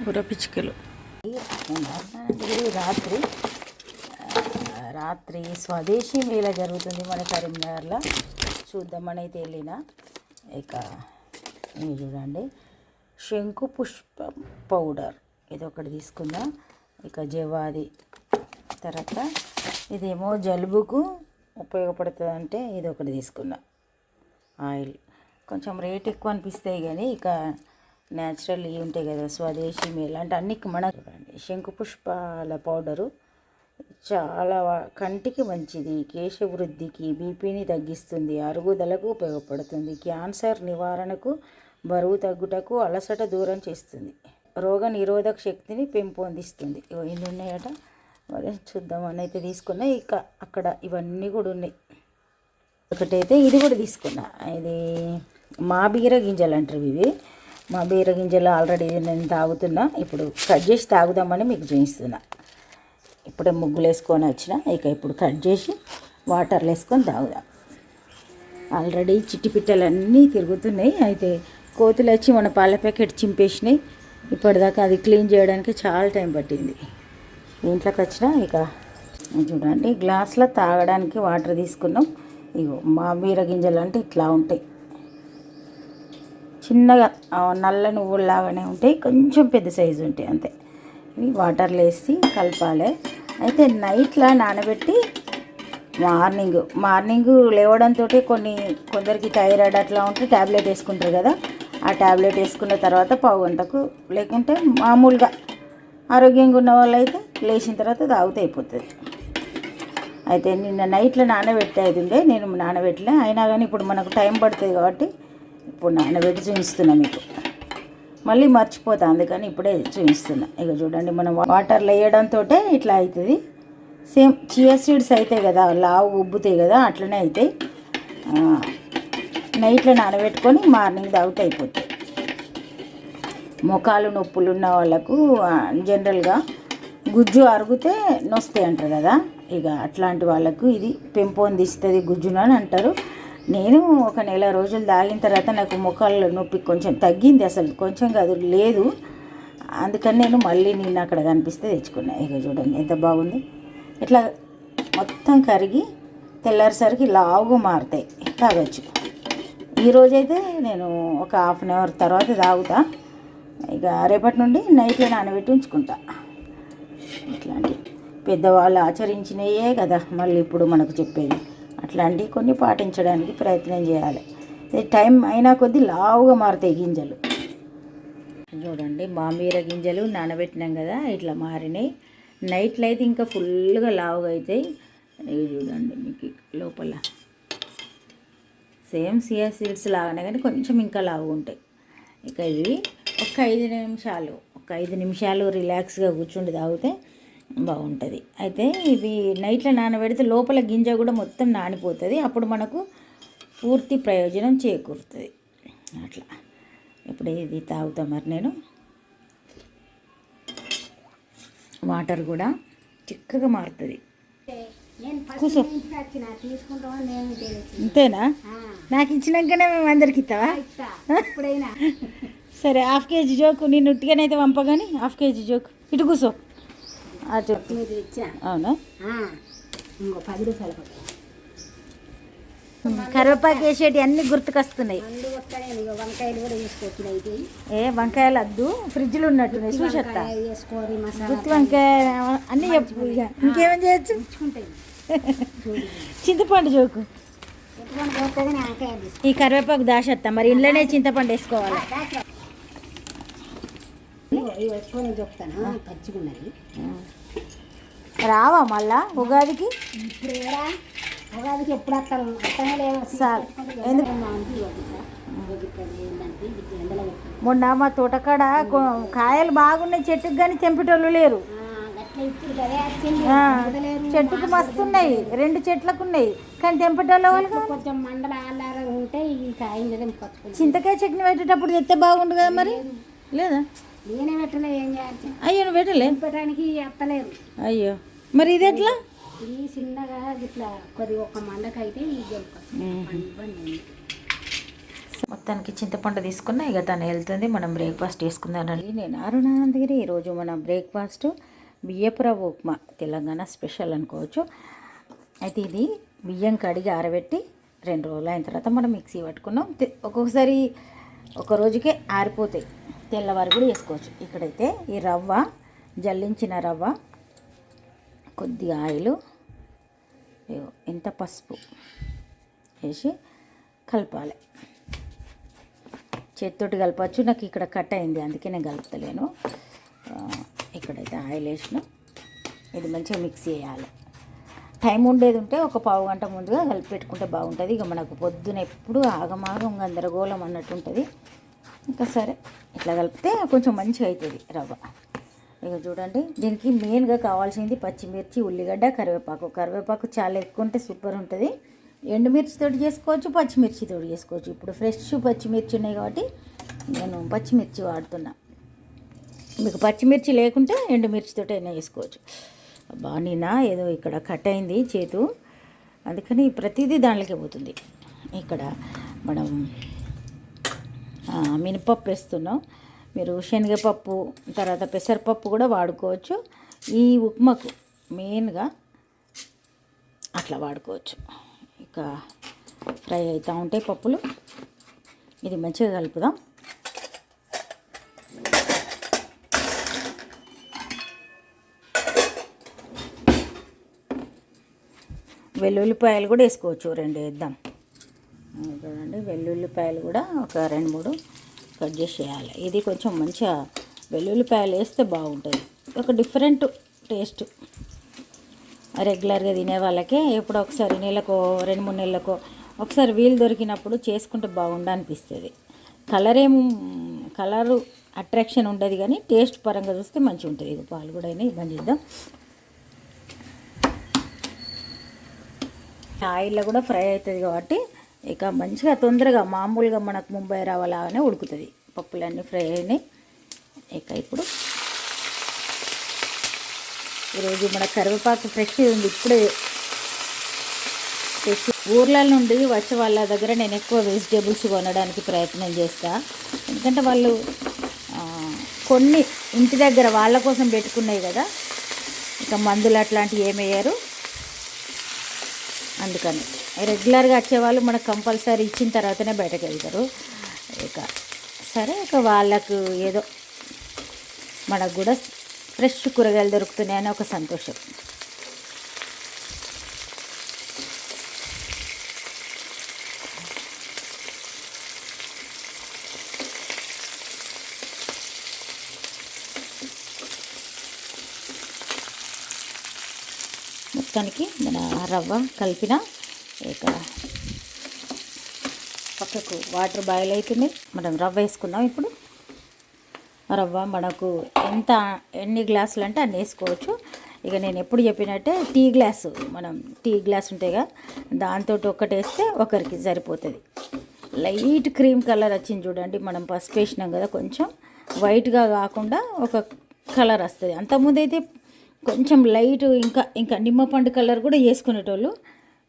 బుర్ర పిచ్చుకలు. రాత్రి రాత్రి స్వదేశీ మేళ జరుగుతుంది మన కరీంనగర్లో. చూద్దామని అయితే వెళ్ళిన. ఇక ఇవి చూడండి, శంకు పుష్ప పౌడర్ ఇది ఒకటి తీసుకున్నా. ఇక జవాది, తర్వాత ఇదేమో జలుబుకు ఉపయోగపడుతుంది అంటే ఇది ఒకటి తీసుకున్నా. ఆయిల్ కొంచెం రేట్ ఎక్కువ అనిపిస్తాయి కానీ ఇక న్యాచురల్ ఇవి ఉంటాయి కదా స్వదేశీ మేళ అంటే అన్ని మన చూడండి. శంకు పుష్పాల పౌడరు చాలా కంటికి మంచిది, కేశ వృద్ధికి, బీపీని తగ్గిస్తుంది, అరుగుదలకు ఉపయోగపడుతుంది, క్యాన్సర్ నివారణకు, బరువు తగ్గుటకు, అలసట దూరం చేస్తుంది, రోగ నిరోధక శక్తిని పెంపొందిస్తుంది. ఇవన్నీ ఉన్నాయట. మరి చూద్దామని అయితే తీసుకున్నా. ఇక అక్కడ ఇవన్నీ కూడా ఉన్నాయి. ఒకటైతే ఇది కూడా తీసుకున్నా. ఇది మా బీర గింజలు అంటారు ఇవి. మా బీర గింజలు ఆల్రెడీ నేను తాగుతున్నా. ఇప్పుడు కట్ చేసి తాగుదామని మీకు చూపిస్తున్నా. ఇప్పుడే ముగ్గులు వేసుకొని వచ్చిన. ఇక ఇప్పుడు కట్ చేసి వాటర్లో వేసుకొని తాగుదాం. ఆల్రెడీ చిట్టి పిట్టలన్నీ తిరుగుతున్నాయి. అయితే కోతులు వచ్చి మన పాల ప్యాకెట్ చింపేసినాయి. ఇప్పటిదాకా అది క్లీన్ చేయడానికి చాలా టైం పట్టింది. ఇంట్లోకి వచ్చిన. ఇక చూడండి, గ్లాస్లో తాగడానికి వాటర్ తీసుకున్నాం. ఇగో మా బీర గింజలు అంటే ఇట్లా ఉంటాయి, చిన్నగా నల్ల నువ్వుల్లాగానే ఉంటాయి, కొంచెం పెద్ద సైజు ఉంటాయి అంతే. ఇవి వాటర్లో వేసి కలపాలి. అయితే నైట్లో నానబెట్టి మార్నింగ్ లేవడంతో కొందరికి థైరాయిడ్ అట్లా ఉంటే ట్యాబ్లెట్ వేసుకుంటారు కదా, ఆ ట్యాబ్లెట్ వేసుకున్న తర్వాత పావు గంటకు, లేకుంటే మామూలుగా ఆరోగ్యంగా ఉన్న వాళ్ళు అయితే లేచిన తర్వాత తాగితే అయిపోతుంది. అయితే నిన్న నైట్లో నానబెట్టేది ఉండే, నేను నానబెట్టలే. అయినా కానీ ఇప్పుడు మనకు టైం పడుతుంది కాబట్టి ఇప్పుడు నానబెట్టి చూపిస్తున్నా మీకు. మళ్ళీ మర్చిపోతా, అందుకని ఇప్పుడే చూపిస్తున్నా. ఇక చూడండి, మనం వాటర్లో వేయడంతో ఇట్లా అవుతుంది. సేమ్ చియా సీడ్స్ అవుతాయి కదా, లావు ఉబ్బుతాయి కదా, అట్లనే అవుతాయి. నైట్లో నానబెట్టుకొని మార్నింగ్ తాగితే అయిపోతాయి. మొఖాలు నొప్పులు ఉన్న వాళ్ళకు జనరల్గా గుజ్జు అరిగితే నొస్తాయి అంటారు కదా, ఇక అట్లాంటి వాళ్ళకు ఇది పెంపొందిస్తుంది గుజ్జును అని అంటారు. నేను ఒక నెల రోజులు తాగిన తర్వాత నాకు మొఖాల నొప్పి కొంచెం తగ్గింది, అసలు కొంచెం కాదు లేదు. అందుకని నేను మళ్ళీ నిన్న అక్కడ కనిపిస్తే తెచ్చుకున్నా. ఇక చూడండి ఎంత బాగుంది. ఇట్లా మొత్తం కరిగి తెల్లారిసరికి లావుగా మారుతాయి, తాగొచ్చు. ఈరోజైతే నేను ఒక హాఫ్ అన్ అవర్ తర్వాత తాగుతా. ఇక రేపటి నుండి నైట్లో నానబెట్టి ఉంచుకుంటా. ఇట్లాంటి పెద్దవాళ్ళు ఆచరించినయే కదా మళ్ళీ ఇప్పుడు మనకు చెప్పేది. అట్లాంటివి కొన్ని పాటించడానికి ప్రయత్నం చేయాలి. టైం అయినా కొద్దీ లావుగా మారుతాయి గింజలు. చూడండి, మామీర గింజలు నానబెట్టినాం కదా, ఇట్లా మారినాయి. నైట్లో అయితే ఇంకా ఫుల్గా లావుగా అవుతాయి. ఇవి చూడండి మీకు లోపల సేమ్ సియా సీడ్స్ లాగానే కానీ కొంచెం ఇంకా లావుగా ఉంటాయి. ఇక ఇవి ఒక 5 నిమిషాలు రిలాక్స్గా కూర్చుండి తాగితే బాగుంటుంది. అయితే ఇవి నైట్లో నానబెడితే లోపల గింజ కూడా మొత్తం నానిపోతుంది, అప్పుడు మనకు పూర్తి ప్రయోజనం చేకూరుతుంది. అట్లా ఇప్పుడు ఇది తాగుతా. మరి నేను వాటర్ కూడా చిక్కగా మారుతుంది. కూర్చో, అంతేనా? నాకు ఇచ్చినాకనే మేము అందరికి ఇస్తావా? సరే, ½ కేజీ జోకు నేను ఉట్టిగానైతే పంపగాని ½ కేజీ జోకు ఇటు కూర్చో. అవునా? 10 రూపాయలు కరివేపాకు వేసేటి అన్నీ గుర్తుకొస్తున్నాయి. వంకాయలు వద్దు, ఫ్రిడ్జ్లో ఉన్నట్టున్నాయి చూసేస్తా. గుత్తి వంకాయ అన్నీ చెప్పు. ఇక ఇంకేమేం చేయొచ్చు? చింతపండు జోకు, ఈ కరివేపాకు దాచేస్తా. మరి ఇంట్లోనే చింతపండు వేసుకోవాలి. రావా మళ్ళా ఉగాదికి? ఎప్పుడు మొన్న మా తోటకాడ కాయలు బాగున్నాయి చెట్టుకు, కానీ తెంపేటోళ్ళు లేరు. చెట్టుకు మస్తున్నాయి, 2 చెట్లకు ఉన్నాయి, కానీ తెంపేటోళ్ళ వాళ్ళకి కొంచెం ఉంటే చింతకాయ చట్నీ పెట్టేటప్పుడు తెస్తే బాగుండు కదా. మరి లేదా? నేనే పెట్టలే, ఏం చేయాలి? అయ్యో, నువ్వు పెట్టలే? పెట్టడానికి ఎత్తలేదు. అయ్యో, మరి ఇది ఎట్లా? ఇది చిన్నగా ఇట్లా కొద్ది ఒక మండకైతే మొత్తానికి చింతపండు తీసుకున్నా, ఇక తను వెళ్తుంది. మనం బ్రేక్ఫాస్ట్ చేసుకుందానండి. నేను అరుణానందగిరి. ఈరోజు మన బ్రేక్ఫాస్ట్ బియ్యపు రవ్వ ఉప్మా, తెలంగాణ స్పెషల్ అనుకోవచ్చు. అయితే ఇది బియ్యం కడిగి ఆరబెట్టి 2 రోజులు అయిన తర్వాత మనం మిక్సీ పట్టుకున్నాం. ఒక్కొక్కసారి ఒక రోజుకే ఆరిపోతాయి, తెల్లవారు కూడా వేసుకోవచ్చు. ఇక్కడైతే ఈ రవ్వ, జల్లించిన రవ్వ, కొద్దిగా ఆయిల్, ఇంత పసుపు వేసి కలపాలి. చేతితోటి కలపచ్చు. నాకు ఇక్కడ కట్ అయింది, అందుకే నేను కలుపుతలేను. ఇక్కడైతే ఆయిల్ వేసిన, ఇది మంచిగా మిక్స్ చేయాలి. టైం ఉండేది ఉంటే ఒక పావు గంట ముందుగా కలిపి పెట్టుకుంటే బాగుంటుంది. ఇక మనకు పొద్దున ఎప్పుడు ఆగమాగం గందరగోళం అన్నట్టు ఉంటుంది. ఇంకా సరే ఇట్లా కలిపితే కొంచెం మంచిగా అవుతుంది రవ్వ. ఇక చూడండి, దీనికి మెయిన్గా కావాల్సింది పచ్చిమిర్చి, ఉల్లిగడ్డ, కరివేపాకు చాలా ఎక్కువ ఉంటే సూపర్ ఉంటుంది. ఎండుమిర్చితోటి చేసుకోవచ్చు, పచ్చిమిర్చితోటి చేసుకోవచ్చు. ఇప్పుడు ఫ్రెష్ పచ్చిమిర్చి ఉన్నాయి కాబట్టి నేను పచ్చిమిర్చి వాడుతున్నా. మీకు పచ్చిమిర్చి లేకుంటే ఎండుమిర్చితోటి అయినా చేసుకోవచ్చు. బాగా ఏదో ఇక్కడ కట్ అయింది చేతు, అందుకని ప్రతిదీ దాంట్లోకి పోతుంది. ఇక్కడ మనం మినపప్పు వేస్తున్నాం. మీరు శనగపప్పు, తర్వాత పెసరపప్పు కూడా వాడుకోవచ్చు. ఈ ఉప్మాకు మెయిన్గా అట్లా వాడుకోవచ్చు. ఇక ఫ్రై అవుతూ ఉంటాయి పప్పులు. ఇది మంచిగా కలుపుదాం. వెల్లుల్లిపాయలు కూడా వేసుకోవచ్చు, 2 వేద్దాం. చూడండి, వెల్లుల్లిపాయలు కూడా ఒక 2-3 కట్ చేసేయాలి. ఇది కొంచెం మంచిగా వెల్లుల్లిపాయలు వేస్తే బాగుంటుంది. ఒక డిఫరెంట్ టేస్ట్. రెగ్యులర్గా తినే వాళ్ళకే ఎప్పుడో ఒకసారి, నెలకో 2-3 నెలలకో ఒకసారి వీలు దొరికినప్పుడు చేసుకుంటే బాగుండనిపిస్తుంది. కలరు అట్రాక్షన్ ఉండదు, కానీ టేస్ట్ పరంగా చూస్తే మంచిగా ఉంటుంది. ఇది పాలు కూడా అయినా ఇబ్బంది చేద్దాం. ఆయిల్లో కూడా ఫ్రై అవుతుంది కాబట్టి ఇక మంచిగా తొందరగా మామూలుగా మనకు ముంబై రవ్వలాగానే ఉడుకుతుంది. పప్పులన్నీ ఫ్రై అయినాయి. ఇక ఇప్పుడు ఈరోజు మన కరివేపాకు ఫ్రెష్ ఉంది, ఇప్పుడే ఫ్రెష్. ఊర్ల నుండి వచ్చే వాళ్ళ దగ్గర నేను ఎక్కువ వెజిటేబుల్స్ కొనడానికి ప్రయత్నం చేస్తాను. ఎందుకంటే వాళ్ళు కొన్ని ఇంటి దగ్గర వాళ్ళ కోసం పెట్టుకున్నాయి కదా, ఇక మందులు అట్లాంటివి ఏమయ్యారు. అందుకని రెగ్యులర్గా వచ్చేవాళ్ళు మనకు కంపల్సరీ ఇచ్చిన తర్వాతనే బయటకు వెళ్తారు. ఇక సరే, ఇక వాళ్ళకు ఏదో మనకు కూడా ఫ్రెష్ కూరగాయలు దొరుకుతున్నాయని ఒక సంతోషం. మొత్తానికి మన రవ్వ కలిపిన, ఇక పక్కకు వాటర్ బాయిల్ అవుతుంది. మనం రవ్వ వేసుకుందాం. ఇప్పుడు రవ్వ మనకు ఎన్ని గ్లాసులు అంటే అన్ని వేసుకోవచ్చు. ఇక నేను ఎప్పుడు చెప్పినట్టే మనం టీ గ్లాస్ ఉంటాయిగా, దాంతో ఒకటి వేస్తే ఒకరికి సరిపోతుంది. లైట్ క్రీమ్ కలర్ వచ్చింది చూడండి. మనం పసుపు వేసినాం కదా, కొంచెం వైట్గా కాకుండా ఒక కలర్ వస్తుంది. అంతకుముందు అయితే కొంచెం లైట్ ఇంకా నిమ్మపండు కలర్ కూడా వేసుకునేటోళ్ళు.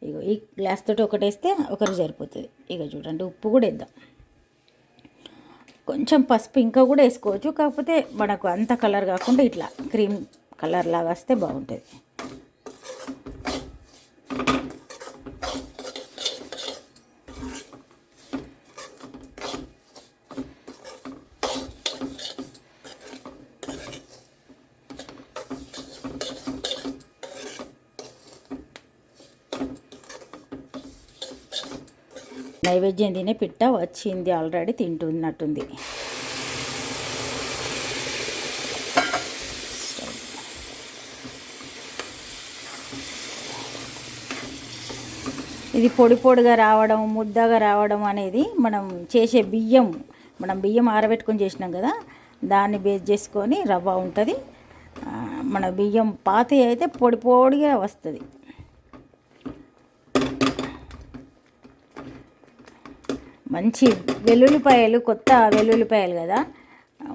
ఇక ఈ గ్లాస్ తోటి ఒకటి వేస్తే ఒకరికి సరిపోతుంది. ఇక చూడండి, ఉప్పు కూడా వేద్దాం. కొంచెం పసుపు ఇంకా కూడా వేసుకోవచ్చు, కాకపోతే మనకు అంత కలర్ కాకుండా ఇట్లా క్రీమ్ కలర్ లాగా వస్తే బాగుంటుంది. నైవేద్యం తినే పిట్ట వచ్చింది, ఆల్రెడీ తింటున్నట్టుంది. ఇది పొడి పొడిగా రావడం, ముద్దగా రావడం అనేది మనం చేసే మనం బియ్యం ఆరబెట్టుకొని చేసినాం కదా, దాన్ని బేస్ చేసుకొని రవ్వ ఉంటుంది. మన బియ్యం పాతవి అయితే పొడి పొడిగా వస్తుంది. మంచి వెల్లుల్లిపాయలు, కొత్త వెల్లుల్లిపాయలు కదా,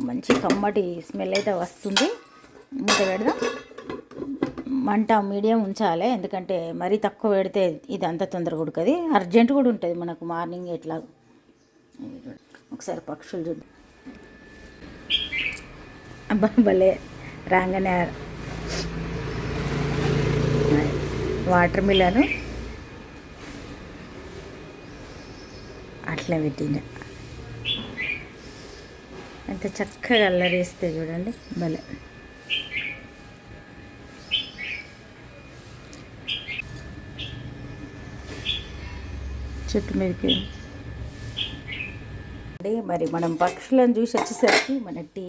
మంచి కమ్మటి స్మెల్ అయితే వస్తుంది. మూత పెడదాం. మంట మీడియం ఉంచాలి, ఎందుకంటే మరీ తక్కువ పెడితే ఇది అంత తొందరగా ఉడకది. అర్జెంట్ కూడా ఉంటుంది మనకు, మార్నింగ్ ఎట్లా ఒకసారి పక్షులు చూద్దాం. అబ్బా భలే రాగానే వాటర్ మిలను అట్లా పెట్టిన ఎంత చక్కగా అల్లరేస్తే చూడండి భలే. చెట్టు మీదకి మరి మనం పక్షులను చూసి వచ్చేసరికి మన టీ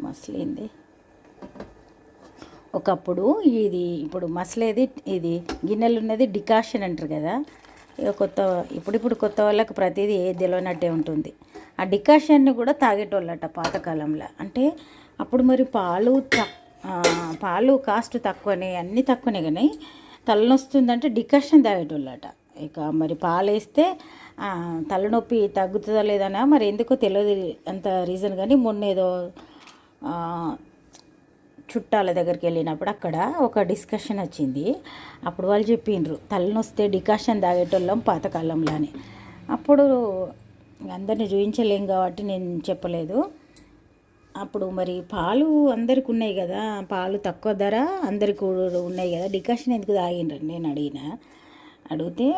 మసలింది. ఒకప్పుడు ఇది ఇప్పుడు మసలేది ఇది గిన్నెలు ఉన్నది డికాషన్ అంటారు కదా. ఇప్పుడు కొత్త వాళ్ళకి ప్రతిదీ ఏది తెలియనట్టే ఉంటుంది. ఆ డికాషన్ని కూడా తాగేటోళ్ళట పాతకాలంలో. అంటే అప్పుడు మరి పాలు కాస్ట్ తక్కువనే, అన్నీ తక్కువనే, కానీ తలనొస్తుందంటే డికాషన్ తాగేటోళ్ళట. ఇక మరి పాలు వేస్తే తలనొప్పి తగ్గుతుందా లేదనా మరి ఎందుకో తెలియదు అంత రీజన్. కానీ మొన్న ఏదో చుట్టాల దగ్గరికి వెళ్ళినప్పుడు అక్కడ ఒక డిస్కషన్ వచ్చింది. అప్పుడు వాళ్ళు చెప్పిండ్రు తలనొస్తే డికాషన్ తాగేటోళ్ళం పాతకాలంలో అని. అప్పుడు అందరినీ చూపించలేం కాబట్టి నేను చెప్పలేదు. అప్పుడు మరి పాలు అందరికి ఉన్నాయి కదా, పాలు తక్కువ ధర అందరికి ఉన్నాయి కదా, డికాషన్ ఎందుకు తాగిండ్రు నేను అడిగితే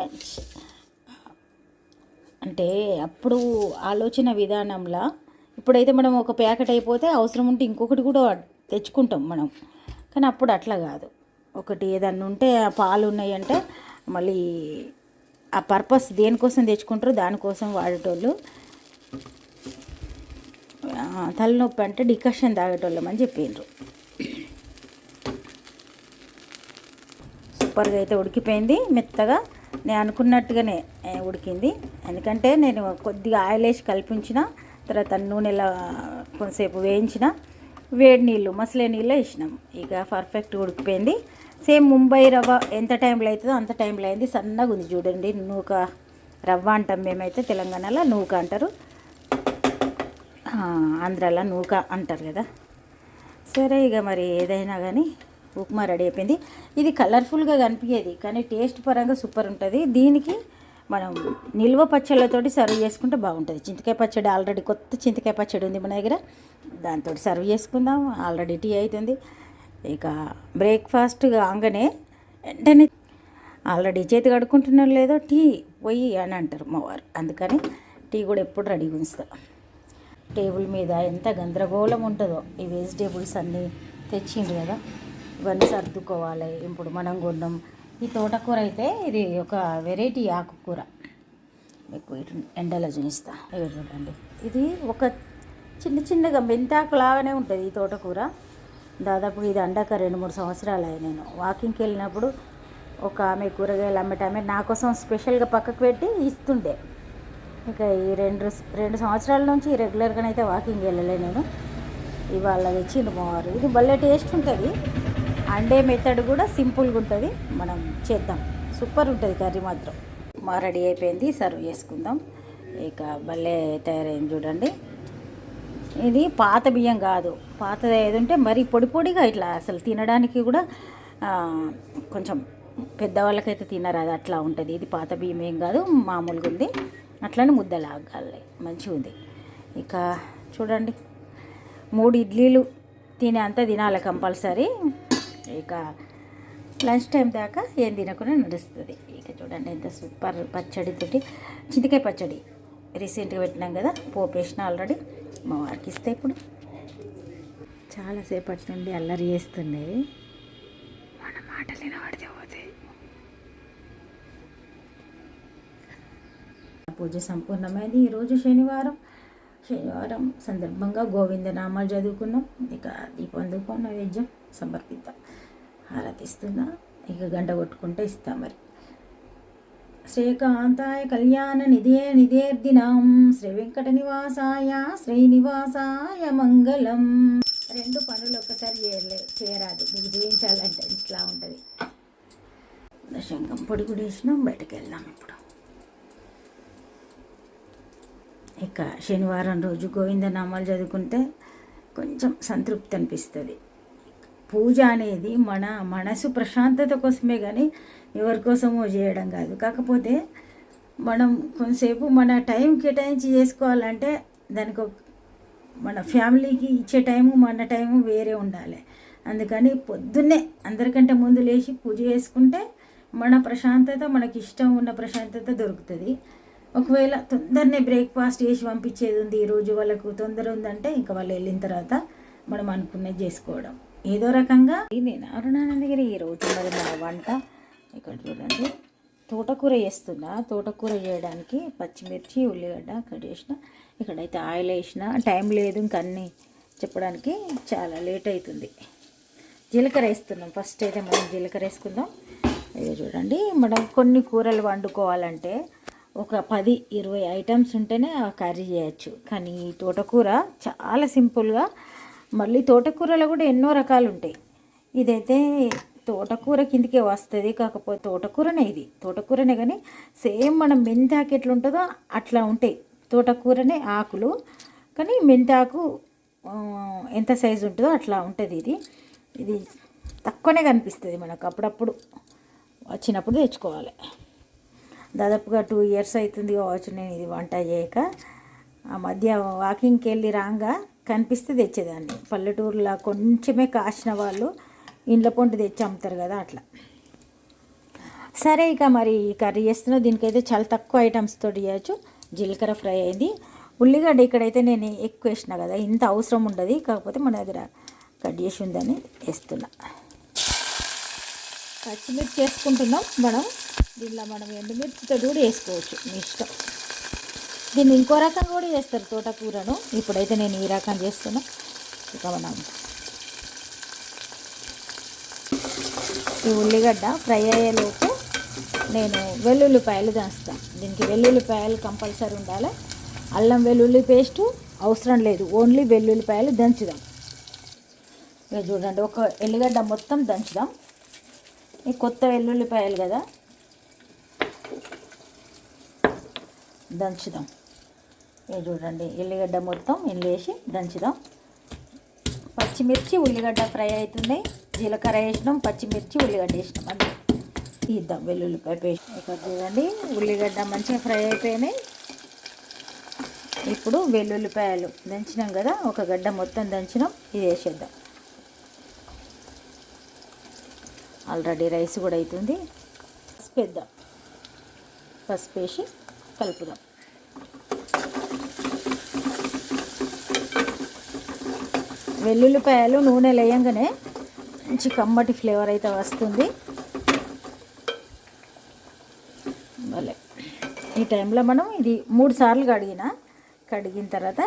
అంటే అప్పుడు ఆలోచన విధానంలో ఇప్పుడైతే మనం ఒక ప్యాకెట్ అయిపోతే అవసరం ఉంటే ఇంకొకటి కూడా తెచ్చుకుంటాం మనం. కానీ అప్పుడు అట్లా కాదు. ఒకటి ఏదన్నా ఉంటే ఆ పాలు ఉన్నాయంటే మళ్ళీ ఆ పర్పస్ దేనికోసం తెచ్చుకుంటారో దానికోసం వాడేటోళ్ళు. తలనొప్పి అంటే డికాషన్ తాగేటోళ్ళం అని చెప్పిండ్రు. సూపర్గా అయితే ఉడికిపోయింది మెత్తగా. నేను అనుకున్నట్టుగానే ఉడికింది. ఎందుకంటే నేను కొద్దిగా ఆయిల్ వేసి కల్పించిన తర్వాత నూనెలా కొంతసేపు వేయించిన, వేడి నీళ్ళు మసలే నీళ్ళు వేసినాం. ఇక పర్ఫెక్ట్ ఉడికిపోయింది. సేమ్ ముంబై రవ్వ ఎంత టైంలో అవుతుందో అంత టైంలో అయింది. సన్నగా ఉంది చూడండి. నూక రవ్వ అంటాం మేమైతే, తెలంగాణలో నూక అంటారు, ఆంధ్రాలో నూక అంటారు కదా. సరే ఇక మరి ఏదైనా కానీ ఉప్మా రెడీ అయిపోయింది. ఇది కలర్ఫుల్గా కనిపించేది కానీ టేస్ట్ పరంగా సూపర్ ఉంటుంది. దీనికి మనం నిల్వ పచ్చళ్ళతోటి సర్వ్ చేసుకుంటే బాగుంటుంది. చింతకాయ పచ్చడి ఆల్రెడీ కొత్త చింతకాయ పచ్చడి ఉంది మన దగ్గర, దాంతో సర్వ్ చేసుకుందాం. ఆల్రెడీ టీ అవుతుంది. ఇక బ్రేక్ఫాస్ట్ కాగానే వెంటనే ఆల్రెడీ చేతి కడుక్కుంటున్నారు లేదో టీ పోయి అని అంటారు మా వారు. అందుకని టీ కూడా ఎప్పుడు రెడీగా ఉంచుతాం. టేబుల్ మీద ఎంత గందరగోళం ఉంటుందో. ఈ వెజిటేబుల్స్ అన్నీ తెచ్చిండ్రు కదా, ఇవన్నీ సర్దుకోవాలి. ఇప్పుడు మనం కొన్నాం. ఈ తోటకూర అయితే ఇది ఒక వెరైటీ ఆకుకూర, మీకు ఎండలో చూపిస్తా. ఇవి చూడండి, ఇది ఒక చిన్నగా మెంతాకు లాగానే ఉంటుంది ఈ తోటకూర. దాదాపు ఇది అండాక 2-3 సంవత్సరాలు అయ్యి నేను వాకింగ్కి వెళ్ళినప్పుడు ఒక ఆమె కూరగాయలు అమ్మటామె నా కోసం స్పెషల్గా పక్కకు పెట్టి ఇస్తుండే. ఇక ఈ రెండు సంవత్సరాల నుంచి రెగ్యులర్గానైతే వాకింగ్ వెళ్ళలే నేను. ఇవాళ తెచ్చిండు మా వారు. ఇది భలే టేస్ట్ ఉంటుంది. అండే మెథడ్ కూడా సింపుల్గా ఉంటుంది, మనం చేద్దాం. సూపర్ ఉంటుంది కర్రీ మాత్రం. మా రెడీ అయిపోయింది, సర్వ్ చేసుకుందాం. ఇక భలే తయారైంది చూడండి. ఇది పాత బియ్యం కాదు, పాతది ఏది ఉంటే మరీ పొడిగా ఇట్లా అసలు తినడానికి కూడా కొంచెం పెద్దవాళ్ళకైతే తినరు, అది అట్లా ఉంటుంది. ఇది పాత బియ్యం ఏం కాదు, మామూలుగా ఉంది. అట్లనే ముద్దలాగాలి, మంచిగా ఉంది. ఇక చూడండి, 3 ఇడ్లీలు తినే అంతా తినాలి కంపల్సరీ. ఇక లంచ్ టైం దాకా ఏం తినకుండా నడుస్తుంది. ఇక చూడండి ఎంత సూపర్ పచ్చడితోటి, చింతకాయ పచ్చడి రీసెంట్గా పెట్టినాం కదా, పోపు వేసిన ఆల్రెడీ. మా వారికి ఇస్తే ఇప్పుడు చాలాసేపటి నుండి అల్లరి చేస్తున్నాయి, మన మాటలు వినబడితే పోతాయి. పూజ సంపూర్ణమైంది. ఈరోజు శనివారం సందర్భంగా గోవిందనామాలు చదువుకున్నాం. ఇక దీపం నైవేద్యం సమర్పిద్దాం. హారతిస్తున్నా. ఇక గంట కొట్టుకుంటే ఇస్తాం. మరి శ్రీకాంతాయ కళ్యాణ నిధేర్దినాం శ్రీ వెంకట నివాసాయ శ్రీనివాసాయ మంగళం. 2 పనులు ఒక్కసారి చేయరాదు, మీకు చూపించాలంటే ఇట్లా ఉంటుంది. శంఖం పొడి కూడా వేసినాం. బయటకు వెళ్దాం ఇప్పుడు. ఇక శనివారం రోజు గోవిందనామాలు చదువుకుంటే కొంచెం సంతృప్తి అనిపిస్తుంది. పూజ అనేది మన మనసు ప్రశాంతత కోసమే కానీ ఎవరి కోసమో చేయడం కాదు. కాకపోతే మనం కొంతసేపు మన టైం కేటాయించి చేసుకోవాలంటే దానికి మన ఫ్యామిలీకి ఇచ్చే టైము మన టైము వేరే ఉండాలి. అందుకని పొద్దున్నే అందరికంటే ముందు లేచి పూజ చేసుకుంటే మన ప్రశాంతత, మనకి ఇష్టం ఉన్న ప్రశాంతత దొరుకుతుంది. ఒకవేళ తొందరనే బ్రేక్ఫాస్ట్ చేసి పంపించేది ఉంది, ఈరోజు వాళ్ళకు తొందర ఉందంటే ఇంకా వాళ్ళు వెళ్ళిన తర్వాత మనం అనుకున్నది చేసుకోవడం ఏదో రకంగా. నేను అరుణానందగిరి ఈరోజు మరి మన వంట ఇక్కడ చూడండి, తోటకూర చేస్తున్నా. తోటకూర చేయడానికి పచ్చిమిర్చి, ఉల్లిగడ్డ కట్ చేసిన. ఇక్కడైతే ఆయిల్ వేసిన, టైం లేదు ఇంక అన్నీ చెప్పడానికి, చాలా లేట్ అవుతుంది. జీలకర్ర వేస్తున్నాం. ఫస్ట్ అయితే మనం జీలకర్ర వేసుకుందాం. ఇది చూడండి, మనం కొన్ని కూరలు వండుకోవాలంటే ఒక 10-20 ఐటమ్స్ ఉంటేనే ఆ కర్రీ చేయొచ్చు. కానీ ఈ తోటకూర చాలా సింపుల్గా, మళ్ళీ తోటకూరలో కూడా ఎన్నో రకాలు ఉంటాయి. ఇదైతే తోటకూర కిందికే వస్తుంది, కాకపోతే తోటకూరనే, ఇది తోటకూరనే కానీ సేమ్ మనం మెంతాకు ఎట్లా ఉంటుందో అట్లా ఉంటాయి. తోటకూరనే ఆకులు, కానీ మెంతాకు ఎంత సైజు ఉంటుందో అట్లా ఉంటుంది. ఇది తక్కువనే కనిపిస్తుంది మనకు, అప్పుడప్పుడు వచ్చినప్పుడు తెచ్చుకోవాలి. దాదాపుగా 2 years అవుతుంది కావచ్చు నేను ఇది వంట చేయక. ఆ మధ్య వాకింగ్కి వెళ్ళి రాగా కనిపిస్తే తెచ్చేదాన్ని. పల్లెటూరులో కొంచెమే కాసిన వాళ్ళు ఇండ్ల పొంటి తెచ్చి అమ్ముతారు కదా, అట్లా. సరే, ఇక మరి కర్రీ చేస్తున్నా. దీనికైతే చాలా తక్కువ ఐటమ్స్ తోటి చేయొచ్చు. జీలకర్ర ఫ్రై అయింది. ఉల్లిగడ్డ ఇక్కడైతే నేను ఎక్కువ వేసిన కదా, ఇంత అవసరం ఉండదు, కాకపోతే మన దగ్గర కట్ చేసి ఉందని వేస్తున్నా. పచ్చిమిర్చి వేసుకుంటున్నాం మనం. దీనిలో మనం ఎండుమిర్చితో కూడా వేసుకోవచ్చు, మీ ఇష్టం. దీన్ని ఇంకో రకం కూడా చేస్తారు తోటకూరను. ఇప్పుడైతే నేను ఈ రకం చేస్తున్నా. ఇక మనం ఈ ఉల్లిగడ్డ ఫ్రై అయ్యేలోపు నేను వెల్లుల్లిపాయలు దంచుతాను. దీనికి వెల్లుల్లిపాయలు కంపల్సరీ ఉండాలి. అల్లం వెల్లుల్లి పేస్టు అవసరం లేదు, ఓన్లీ వెల్లుల్లిపాయలు దంచుదాం. ఇక చూడండి, ఒక ఎల్లిగడ్డ మొత్తం దంచుదాం. ఈ కొత్త వెల్లుల్లిపాయలు కదా, దంచుదాం. ఇక చూడండి, ఎల్లిగడ్డ మొత్తం వేసి దంచుదాం. పచ్చిమిర్చి ఉల్లిగడ్డ ఫ్రై అవుతున్నాయి. జీలకర్ర వేసినాం, పచ్చిమిర్చి ఉల్లిగడ్డ వేసినాం, అది ఇద్దాం వెల్లుల్లిపాయ పేస్ట్. ఇక్కడ చూడండి, ఉల్లిగడ్డ మంచిగా ఫ్రై అయిపోయినాయి. ఇప్పుడు వెల్లుల్లిపాయలు దంచినాం కదా, ఒక గడ్డ మొత్తం దంచినాం, ఇది వేసేద్దాం. ఆల్రెడీ రైస్ కూడా అవుతుంది. పసుపు వేద్దాం. పసుపు వేసి కలుపుదాం. వెల్లుల్లిపాయలు నూనె వేయంగానే మంచి కమ్మటి ఫ్లేవర్ అయితే వస్తుంది. భలే. ఈ టైంలో మనం ఇది 3 సార్లు కడిగిన తర్వాత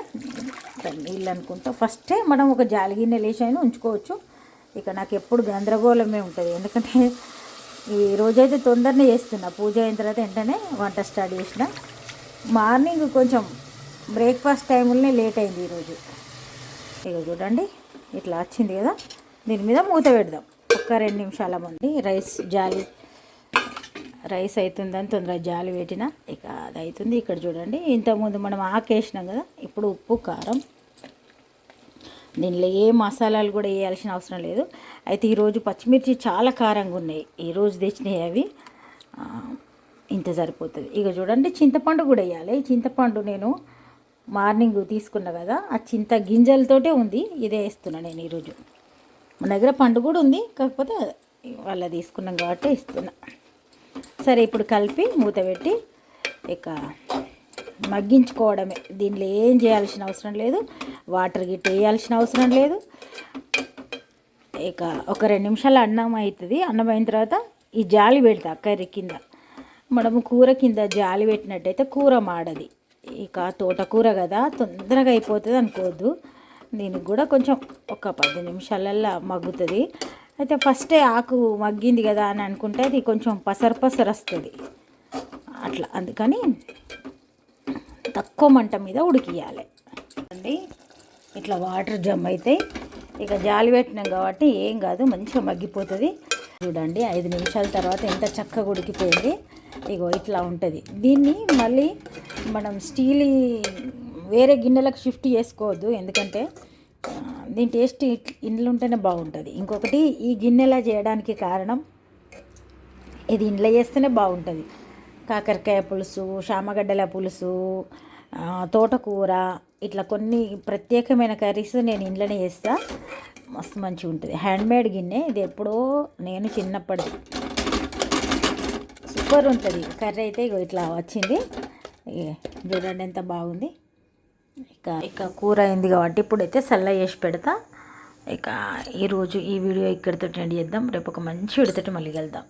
నీళ్ళు అనుకుంటా ఫస్టే మనం ఒక జాలి గిన్నె లేచైనా ఉంచుకోవచ్చు. ఇక నాకు ఎప్పుడు గందరగోళమే ఉంటుంది, ఎందుకంటే ఈ రోజైతే తొందరనే చేస్తున్నా. పూజ అయిన తర్వాత వెంటనే వంట స్టార్ట్ చేసిన. మార్నింగ్ కొంచెం బ్రేక్ఫాస్ట్ టైంలోనే లేట్ అయింది ఈరోజు. ఇక చూడండి, ఇట్లా వచ్చింది కదా, దీని మీద మూత పెడదాం. ఒక్క 2 నిమిషాల ముందు రైస్ అవుతుందని తొందరగా జాలి పెట్టిన. ఇక అది అవుతుంది. ఇక్కడ చూడండి, ఇంతకుముందు మనం ఆకేసినాం కదా, ఇప్పుడు ఉప్పు, కారం. దీనిలో ఏ మసాలాలు కూడా వేయాల్సిన అవసరం లేదు. అయితే ఈరోజు పచ్చిమిర్చి చాలా కారంగా ఉన్నాయి, ఈరోజు తెచ్చినాయి అవి. ఇంత సరిపోతుంది. ఇక చూడండి, చింతపండు కూడా వేయాలి. చింతపండు నేను మార్నింగ్ తీసుకున్నా కదా, ఆ చింత గింజలతోటే ఉంది, ఇదే వేస్తున్నా నేను ఈరోజు. మన దగ్గర పండు కూడా ఉంది, కాకపోతే వాళ్ళ తీసుకున్నాం కాబట్టి ఇస్తున్నా. సరే, ఇప్పుడు కలిపి మూత పెట్టి ఇక మగ్గించుకోవడమే. దీనిలో ఏం చేయాల్సిన అవసరం లేదు, వాటర్ గిట్ట వేయాల్సిన అవసరం లేదు. ఇక ఒక 2 నిమిషాలు అన్నం అవుతుంది. అన్నం అయిన తర్వాత ఈ జాలి పెడతా కర్రీ కింద. మనము కూర కింద జాలి పెట్టినట్టయితే కూర మాడది. ఇక తోటకూర కదా, తొందరగా అయిపోతుంది అనుకోవద్దు. దీనికి కూడా కొంచెం ఒక 10 నిమిషాలల్లో మగ్గుతుంది. అయితే ఫస్టే ఆకు మగ్గింది కదా అని అనుకుంటే అది కొంచెం పసరు వస్తుంది అట్లా. అందుకని తక్కువ మంట మీద ఉడికియాలి అండి. ఇట్లా వాటర్ జమ్ అవుతాయి. ఇక జాలి పెట్టినాం కాబట్టి ఏం కాదు, మంచిగా మగ్గిపోతుంది. చూడండి, 5 నిమిషాల తర్వాత ఎంత చక్కగా ఉడికిపోయింది. ఇగో ఇట్లా ఉంటుంది. దీన్ని మళ్ళీ మనం స్టీల్ వేరే గిన్నెలకు షిఫ్ట్ చేసుకోవద్దు, ఎందుకంటే దీని టేస్ట్ ఇంట్లో ఉంటేనే బాగుంటుంది. ఇంకొకటి, ఈ గిన్నెలా చేయడానికి కారణం ఇది ఇంట్లో చేస్తేనే బాగుంటుంది. కాకరకాయ పులుసు, శామగడ్డల పులుసు, తోటకూర, ఇట్లా కొన్ని ప్రత్యేకమైన కర్రీస్ నేను ఇంట్లోనే చేస్తా. మస్తు మంచిగా ఉంటుంది. హ్యాండ్మేడ్ గిన్నె ఇది, ఎప్పుడో నేను చిన్నప్పటిది. సూపర్ ఉంటుంది కర్రీ అయితే. ఇగో ఇట్లా వచ్చింది చూడండి ఎంత బాగుంది. ఇక కూర అయింది కాబట్టి ఇప్పుడైతే చల్ల చేసి పెడతా. ఇక ఈరోజు ఈ వీడియో ఇక్కడితో ఎండ్ చేద్దాం. రేపు ఒక మంచి వీడియోతో మళ్ళీ వెళ్దాం.